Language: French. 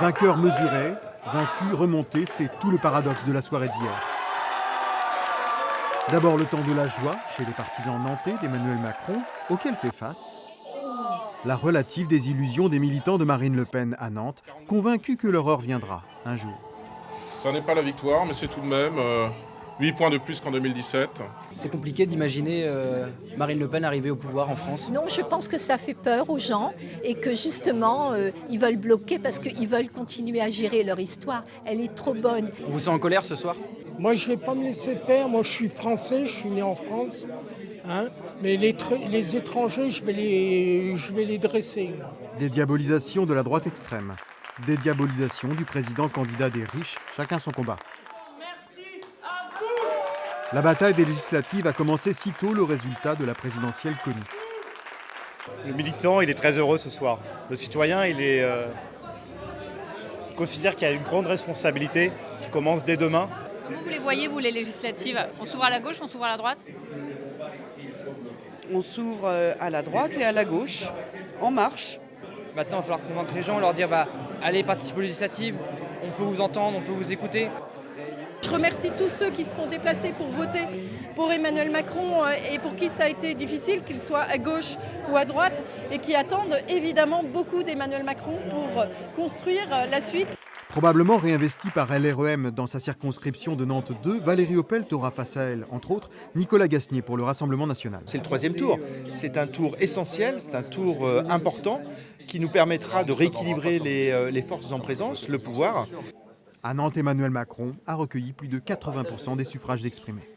Vainqueur mesuré, vaincu remonté, c'est tout le paradoxe de la soirée d'hier. D'abord le temps de la joie chez les partisans nantais d'Emmanuel Macron, auquel fait face la relative désillusion des militants de Marine Le Pen à Nantes, convaincus que leur heure viendra un jour. Ça n'est pas la victoire, mais c'est tout de même 8 points de plus qu'en 2017. C'est compliqué d'imaginer Marine Le Pen arriver au pouvoir en France. Non, je pense que ça fait peur aux gens et que justement, ils veulent bloquer parce qu'ils veulent continuer à gérer leur histoire. Elle est trop bonne. On vous sent en colère ce soir? Moi, je ne vais pas me laisser faire. Moi, je suis français, je suis né en France. Mais les étrangers, je vais les dresser. Dédiabolisation de la droite extrême. Dédiabolisation du président candidat des riches, chacun son combat. Merci à vous. La bataille des législatives a commencé sitôt le résultat de la présidentielle connue. Le militant, il est très heureux ce soir. Le citoyen, il considère qu'il y a une grande responsabilité qui commence dès demain. Comment vous les voyez, vous, les législatives? On s'ouvre à la gauche, on s'ouvre à la droite? On s'ouvre à la droite et à la gauche, en marche. Maintenant, il va falloir convaincre les gens, leur dire allez, participez aux législatives, on peut vous entendre, on peut vous écouter. Je remercie tous ceux qui se sont déplacés pour voter pour Emmanuel Macron et pour qui ça a été difficile, qu'il soit à gauche ou à droite, et qui attendent évidemment beaucoup d'Emmanuel Macron pour construire la suite. Probablement réinvestie par LREM dans sa circonscription de Nantes 2, Valérie Opelt aura face à elle, entre autres, Nicolas Gasnier pour le Rassemblement national. C'est le troisième tour. C'est un tour essentiel, c'est un tour important qui nous permettra de rééquilibrer les forces en présence, le pouvoir. À Nantes, Emmanuel Macron a recueilli plus de 80% des suffrages exprimés.